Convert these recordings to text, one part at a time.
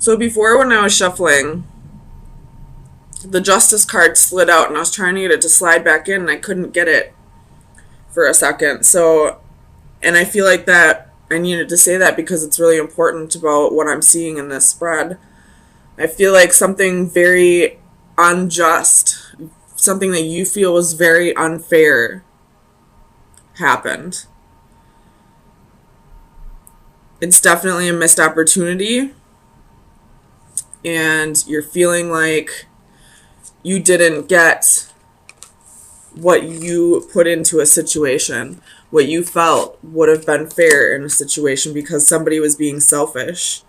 So before, when I was shuffling, the Justice card slid out and I was trying to get it to slide back in and I couldn't get it for a second. So, and I feel like that I needed to say that because it's really important about what I'm seeing in this spread. I feel like something very unjust, something that you feel was very unfair happened. It's definitely a missed opportunity, and you're feeling like you didn't get what you put into a situation, what you felt would have been fair in a situation because somebody was being selfish.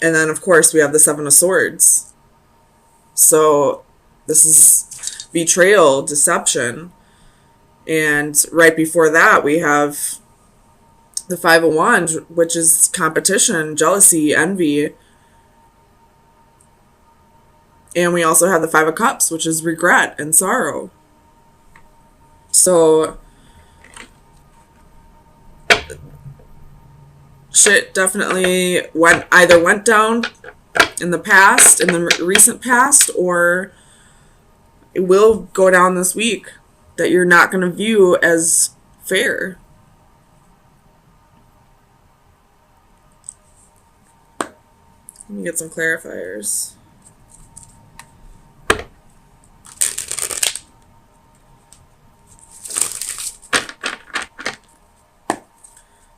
And then, of course, we have the Seven of Swords. So this is betrayal, deception. And right before that, we have the Five of Wands, which is competition, jealousy, envy. And we also have the Five of Cups, which is regret and sorrow. So shit definitely went down in the past, in the recent past, or it will go down this week that you're not going to view as fair. Let me get some clarifiers.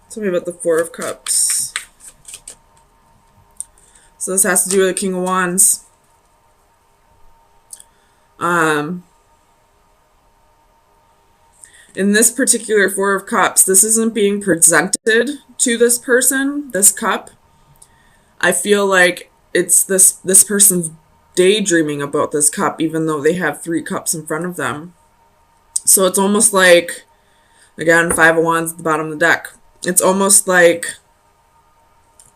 Tell me about the Four of Cups. So this has to do with the King of Wands. In this particular Four of Cups, this isn't being presented to this person, this cup. I feel like it's this person's daydreaming about this cup, even though they have three cups in front of them. So it's almost like, again, Five of Wands at the bottom of the deck. It's almost like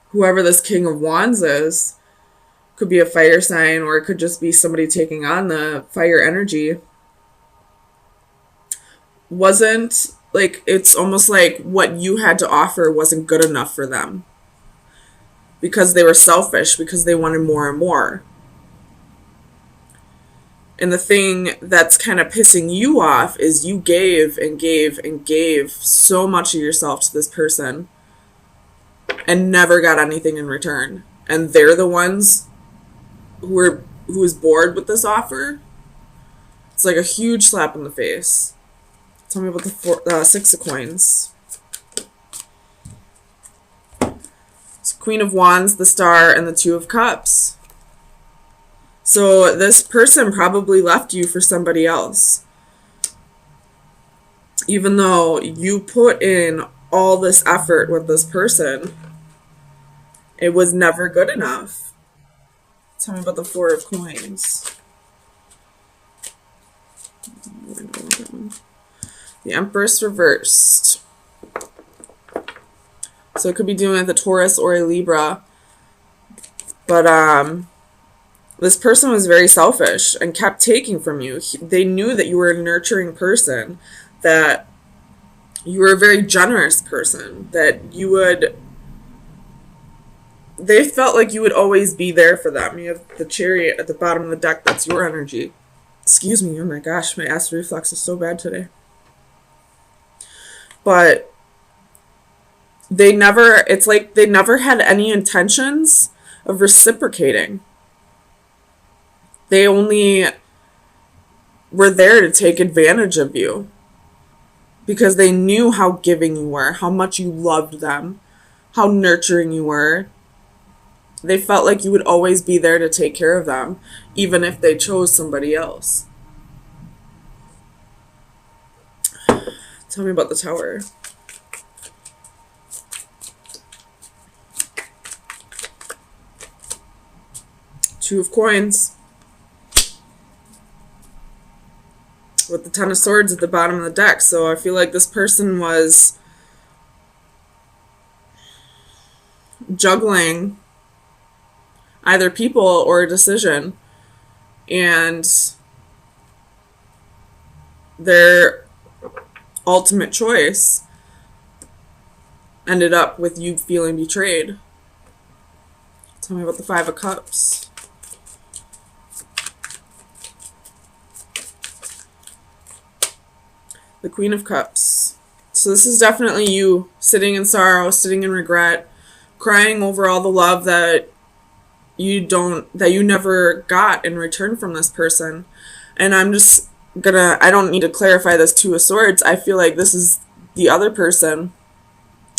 whoever this King of Wands is could be a fire sign, or it could just be somebody taking on the fire energy. Wasn't like, it's almost like what you had to offer wasn't good enough for them because they were selfish, because they wanted more and more. And the thing that's kind of pissing you off is you gave and gave and gave so much of yourself to this person and never got anything in return. And they're the ones who is bored with this offer. It's like a huge slap in the face. Tell me about the Six of Coins. It's Queen of Wands, the Star, and the Two of Cups. So this person probably left you for somebody else. Even though you put in all this effort with this person, it was never good enough. Tell me about the Four of Coins. The Empress reversed. So it could be doing with a Taurus or a Libra. But this person was very selfish and kept taking from you. They knew that you were a nurturing person, that you were a very generous person, that you would... They felt like you would always be there for them. You have the Chariot at the bottom of the deck. That's your energy. Excuse me. Oh my gosh, my acid reflux is so bad today. But it's like they never had any intentions of reciprocating. They only were there to take advantage of you because they knew how giving you were, how much you loved them, how nurturing you were. They felt like you would always be there to take care of them, even if they chose somebody else. Tell me about the Tower. Two of Coins. With the Ten of Swords at the bottom of the deck. So I feel like this person was juggling either people or a decision. And their ultimate choice ended up with you feeling betrayed. Tell me about the Five of Cups. The Queen of Cups. So this is definitely you sitting in sorrow, sitting in regret, crying over all the love that you never got in return from this person. And I don't need to clarify this Two of Swords. I feel like this is the other person.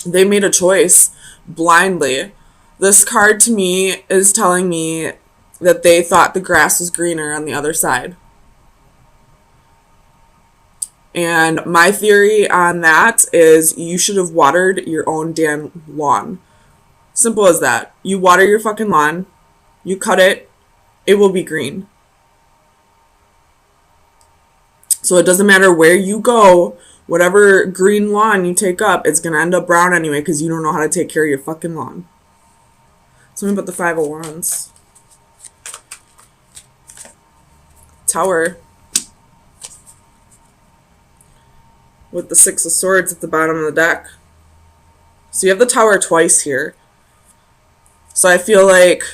They made a choice blindly. This card to me is telling me that they thought the grass was greener on the other side. And my theory on that is you should have watered your own damn lawn. Simple as that. You water your fucking lawn, you cut it, it will be green. So it doesn't matter where you go, whatever green lawn you take up, it's going to end up brown anyway because you don't know how to take care of your fucking lawn. Tell me about the Five of Wands. Tower. With the Six of Swords at the bottom of the deck. So you have the Tower twice here. So I feel like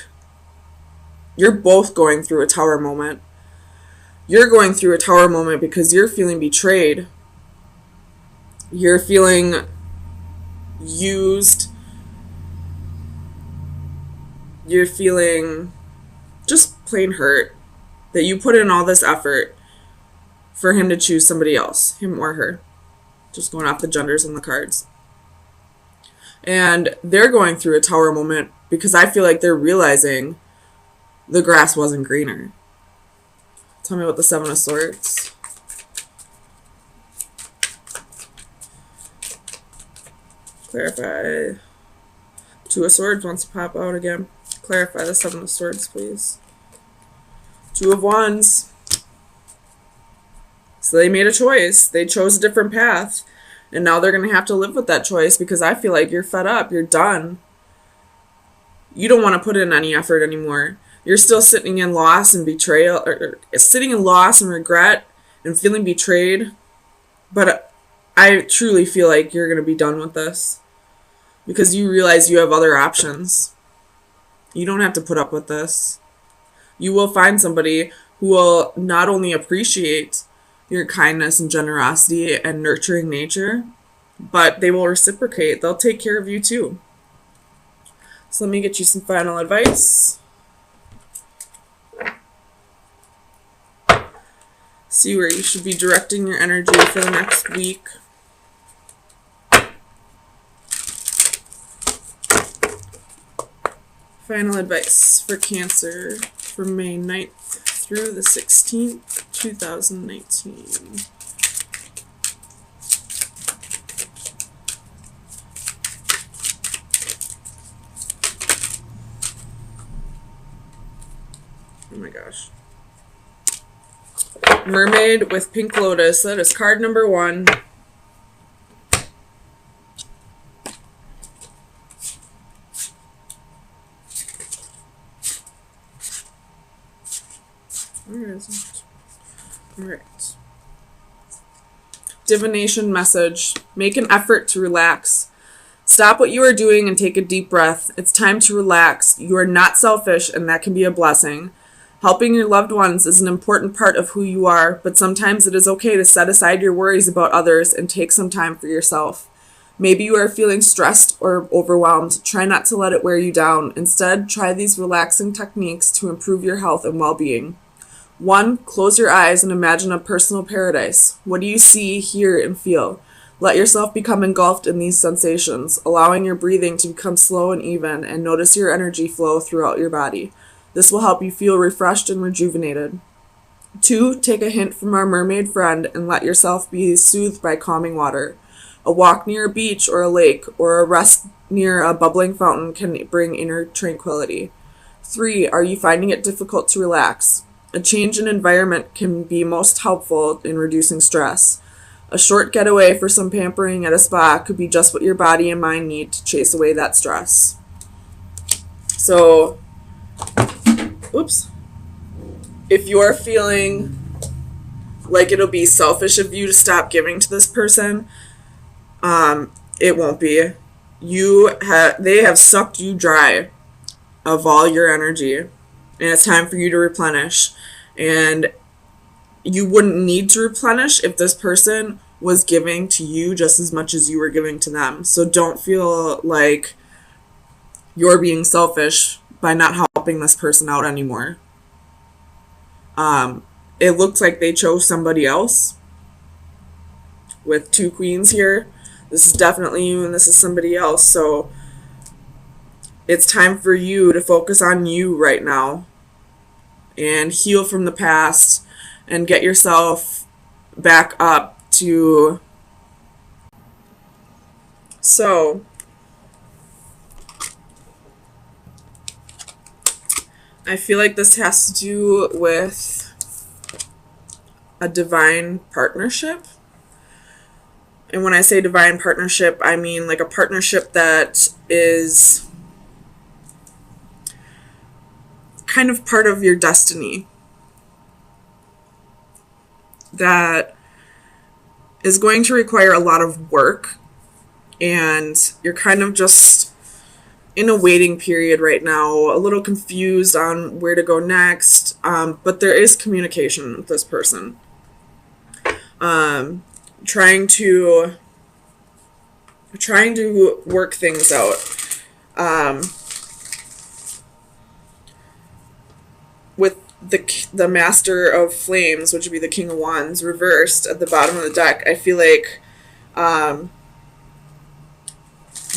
you're both going through a Tower moment. You're going through a Tower moment because you're feeling betrayed. You're feeling used. You're feeling just plain hurt that you put in all this effort for him to choose somebody else, him or her. Just going off the genders in the cards. And they're going through a Tower moment because I feel like they're realizing the grass wasn't greener. Tell me about the Seven of Swords. Clarify. Two of Swords wants to pop out again. Clarify the Seven of Swords, please. Two of Wands. So they made a choice. They chose a different path. And now they're going to have to live with that choice because I feel like you're fed up. You're done. You don't want to put in any effort anymore. You're still sitting in loss and betrayal, or sitting in loss and regret and feeling betrayed. But I truly feel like you're going to be done with this because you realize you have other options. You don't have to put up with this. You will find somebody who will not only appreciate your kindness and generosity and nurturing nature, but they will reciprocate. They'll take care of you too. So let me get you some final advice. See where you should be directing your energy for the next week. Final advice for Cancer for May 9th through the 16th, 2019. Oh my gosh. Mermaid with Pink Lotus. That is card number 1. Where is it? Alright. Divination message. Make an effort to relax. Stop what you are doing and take a deep breath. It's time to relax. You are not selfish, and that can be a blessing. Helping your loved ones is an important part of who you are, but sometimes it is okay to set aside your worries about others and take some time for yourself. Maybe you are feeling stressed or overwhelmed. Try not to let it wear you down. Instead, try these relaxing techniques to improve your health and well-being. 1. Close your eyes and imagine a personal paradise. What do you see, hear, and feel? Let yourself become engulfed in these sensations, allowing your breathing to become slow and even, and notice your energy flow throughout your body. This will help you feel refreshed and rejuvenated. 2. Take a hint from our mermaid friend and let yourself be soothed by calming water. A walk near a beach or a lake, or a rest near a bubbling fountain can bring inner tranquility. 3. Are you finding it difficult to relax? A change in environment can be most helpful in reducing stress. A short getaway for some pampering at a spa could be just what your body and mind need to chase away that stress. So, if you're feeling like it'll be selfish of you to stop giving to this person, it won't be. they have sucked you dry of all your energy, and it's time for you to replenish. And you wouldn't need to replenish if this person was giving to you just as much as you were giving to them. So don't feel like you're being selfish by not helping this person out anymore. It looks like they chose somebody else with 2 queens here. This is definitely you and this is somebody else. So it's time for you to focus on you right now and heal from the past and get yourself back up to... So I feel like this has to do with a divine partnership. And when I say divine partnership, I mean like a partnership that is kind of part of your destiny, that is going to require a lot of work, and you're kind of just in a waiting period right now, a little confused on where to go next, but there is communication with this person. Trying to work things out. With the Master of Flames, which would be the King of Wands, reversed at the bottom of the deck, I feel like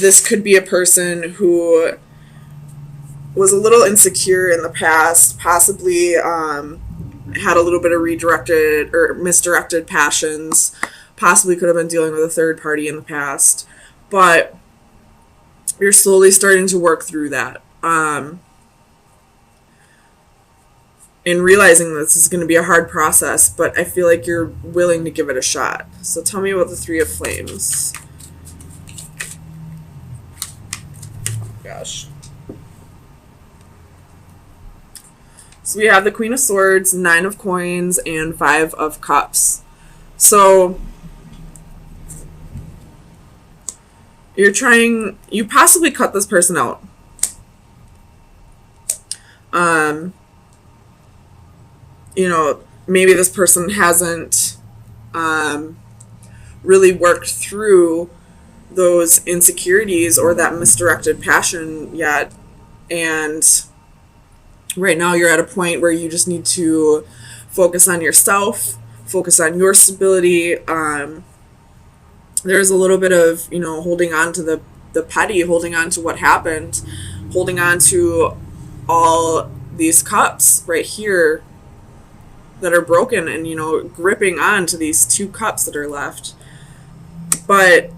this could be a person who was a little insecure in the past, possibly had a little bit of redirected or misdirected passions, possibly could have been dealing with a third party in the past, but you're slowly starting to work through that. And realizing this is going to be a hard process, but I feel like you're willing to give it a shot. So tell me about the Three of Flames. Gosh. So we have the Queen of Swords, 9 of Coins, and 5 of Cups. So you possibly cut this person out. Maybe this person hasn't really worked through those insecurities or that misdirected passion yet, and right now you're at a point where you just need to focus on yourself, focus on your stability. There's a little bit of holding on to the petty, holding on to what happened, holding on to all these cups right here that are broken, and gripping on to these 2 cups that are left. But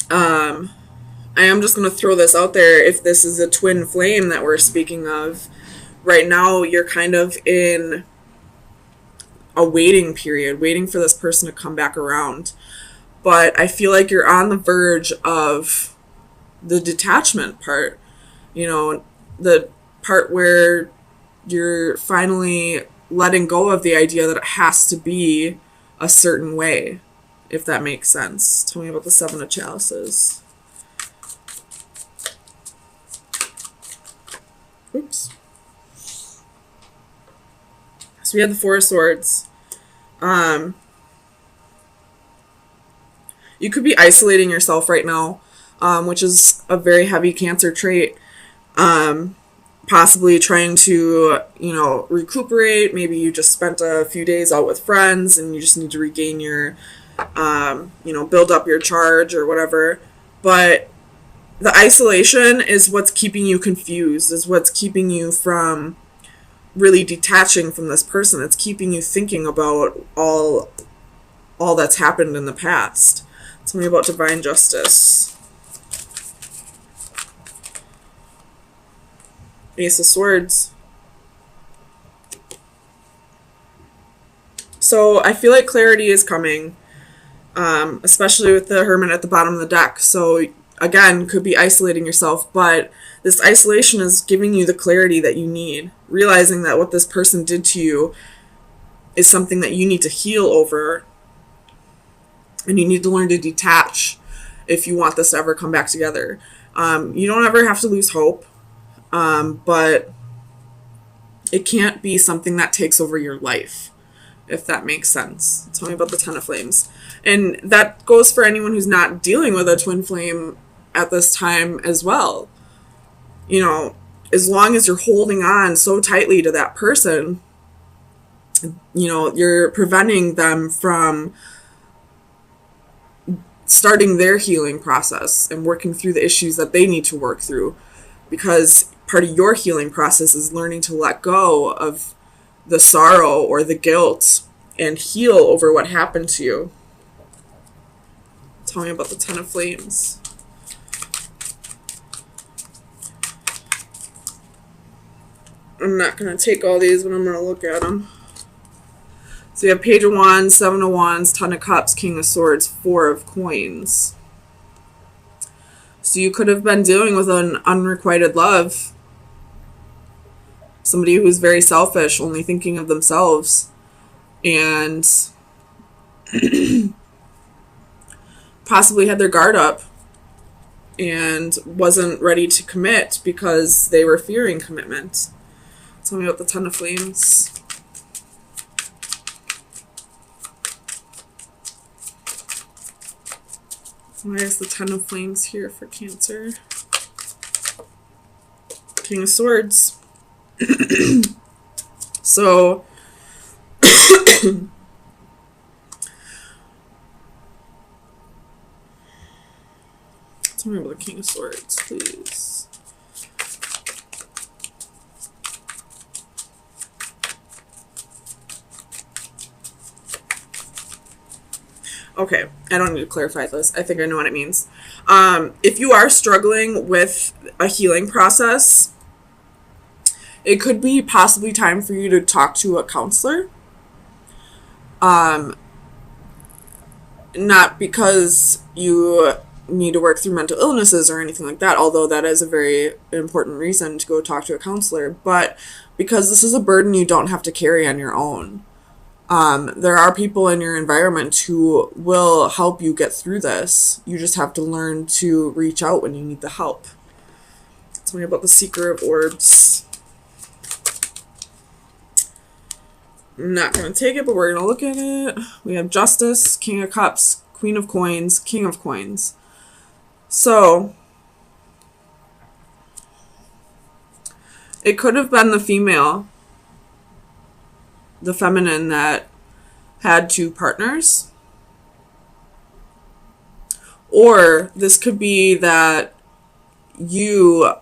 I am just going to throw this out there. If this is a twin flame that we're speaking of, right now you're kind of in a waiting period, waiting for this person to come back around. But I feel like you're on the verge of the detachment part, the part where you're finally letting go of the idea that it has to be a certain way, if that makes sense. Tell me about the 7 of Chalices. Oops. So we have the 4 of Swords. You could be isolating yourself right now, which is a very heavy Cancer trait. Possibly trying to, recuperate. Maybe you just spent a few days out with friends and you just need to regain your, build up your charge or whatever. But the isolation is what's keeping you confused, is what's keeping you from really detaching from this person. It's keeping you thinking about all that's happened in the past. Tell me about divine justice. Ace of Swords. So I feel like clarity is coming, especially with the Hermit at the bottom of the deck. So again, could be isolating yourself, but this isolation is giving you the clarity that you need, realizing that what this person did to you is something that you need to heal over, and you need to learn to detach if you want this to ever come back together. You don't ever have to lose hope, but it can't be something that takes over your life, if that makes sense. Tell me about the Ten of Flames. And that goes for anyone who's not dealing with a twin flame at this time as well. You know, as long as you're holding on so tightly to that person, you know, you're preventing them from starting their healing process and working through the issues that they need to work through. Because part of your healing process is learning to let go of the sorrow or the guilt and heal over what happened to you. Tell me about the Ten of Flames. I'm not going to take all these, but I'm going to look at them. So you have Page of Wands, Seven of Wands, Ten of Cups, King of Swords, Four of Coins. So you could have been dealing with an unrequited love. Somebody who's very selfish, only thinking of themselves. And possibly had their guard up and wasn't ready to commit because they were fearing commitment. Tell me about the Ten of Flames. Why is the Ten of Flames here for Cancer? King of Swords. So, tell me about the King of Swords, please. Okay, I don't need to clarify this. I think I know what it means. If you are struggling with a healing process, it could be possibly time for you to talk to a counselor. Not because you need to work through mental illnesses or anything like that, although that is a very important reason to go talk to a counselor, but because this is a burden you don't have to carry on your own. There are people in your environment who will help you get through this. You just have to learn to reach out when you need the help. Tell me about the Seeker of Orbs. I'm not going to take it, but we're going to look at it. We have Justice, King of Cups, Queen of Coins, King of Coins. So, it could have been the female, the feminine, that had two partners. Or this could be that you,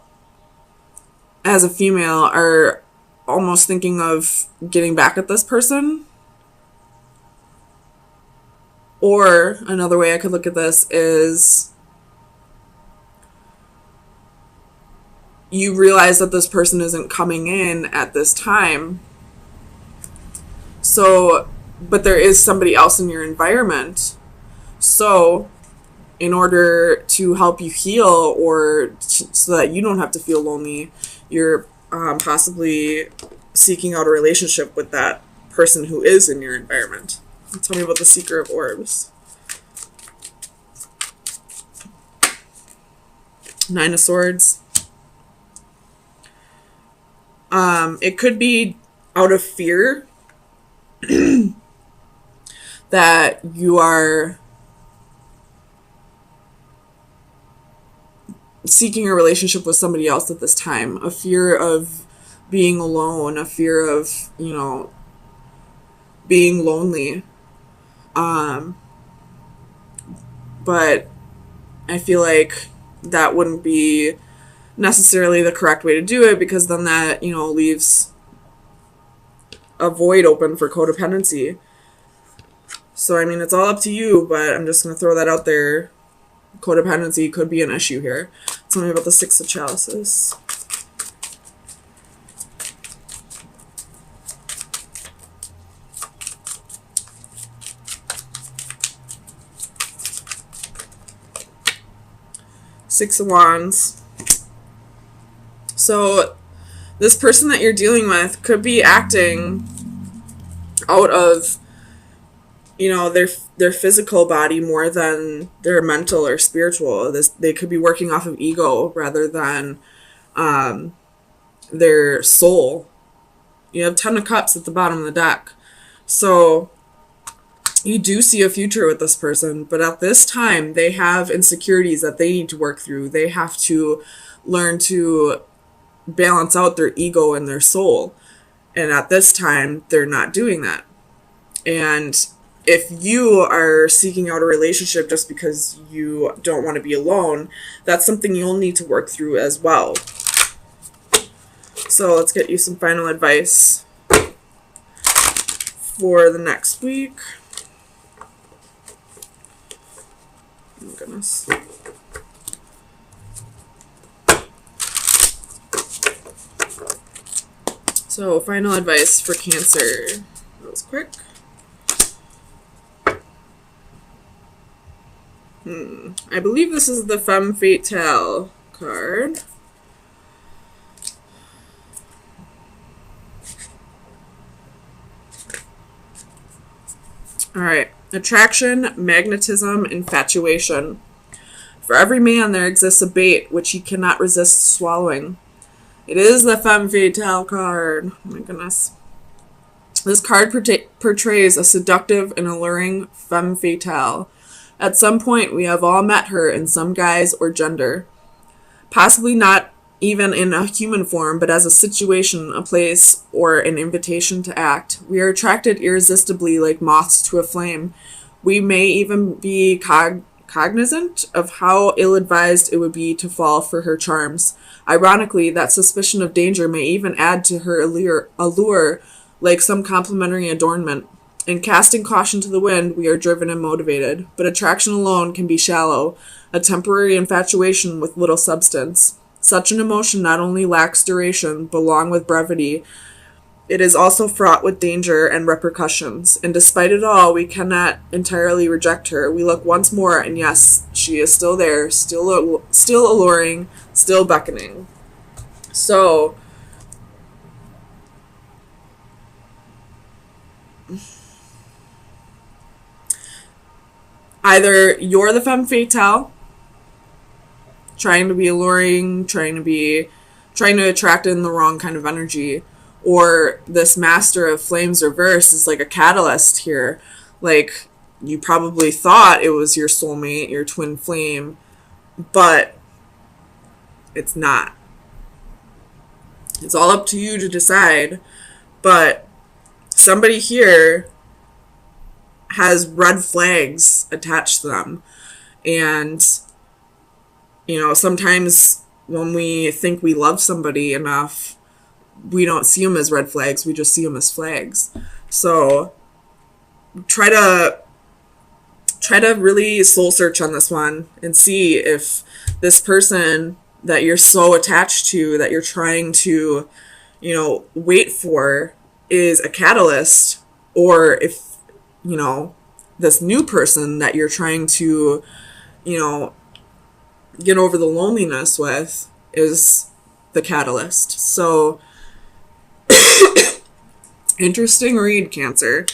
as a female, are almost thinking of getting back at this person. Or another way I could look at this is you realize that this person isn't coming in at this time. So, but there is somebody else in your environment. So, in order to help you heal or so that you don't have to feel lonely, you're possibly seeking out a relationship with that person who is in your environment. Tell me about the Seeker of Orbs. Nine of Swords. It could be out of fear that you are seeking a relationship with somebody else at this time. A fear of being alone, a fear of, you know, being lonely. But I feel like that wouldn't be necessarily the correct way to do it, because then that, you know, leaves a void open for codependency. So, I mean, it's all up to you, but I'm just going to throw that out there. Codependency could be an issue here. Tell me about the Six of Chalices. Six of Wands. So this person that you're dealing with could be acting out of, you know, their physical body more than their mental or spiritual. They could be working off of ego rather than their soul. You have 10 of Cups at the bottom of the deck. So you do see a future with this person, but at this time they have insecurities that they need to work through. They have to learn to balance out their ego and their soul. And at this time, they're not doing that. And if you are seeking out a relationship just because you don't want to be alone, that's something you'll need to work through as well. So let's get you some final advice for the next week. Oh my goodness. So, final advice for Cancer. That was quick. I believe this is the Femme Fatale card. Alright. Attraction, magnetism, infatuation. For every man there exists a bait which he cannot resist swallowing. It is the Femme Fatale card. Oh my goodness. This card portrays a seductive and alluring femme fatale. At some point, we have all met her in some guise or gender. Possibly not even in a human form, but as a situation, a place, or an invitation to act. We are attracted irresistibly like moths to a flame. We may even be cognizant of how ill-advised it would be to fall for her charms. Ironically, that suspicion of danger may even add to her allure like some complimentary adornment. In casting caution to the wind, we are driven and motivated, but attraction alone can be shallow, a temporary infatuation with little substance. Such an emotion not only lacks duration, but along with brevity, it is also fraught with danger and repercussions, and despite it all, we cannot entirely reject her. We look once more, and yes, she is still there, still alluring, still beckoning. So, either you're the femme fatale, trying to be alluring, trying to attract in the wrong kind of energy, or this Master of Flames reverse is like a catalyst here. Like, you probably thought it was your soulmate, your twin flame, but it's not. It's all up to you to decide, but somebody here has red flags attached to them. And, you know, sometimes when we think we love somebody enough, we don't see them as red flags, we just see them as flags. So try to really soul search on this one and see if this person that you're so attached to, that you're trying to, you know, wait for, is a catalyst, or if, you know, this new person that you're trying to, you know, get over the loneliness with is the catalyst. So interesting read, Cancer.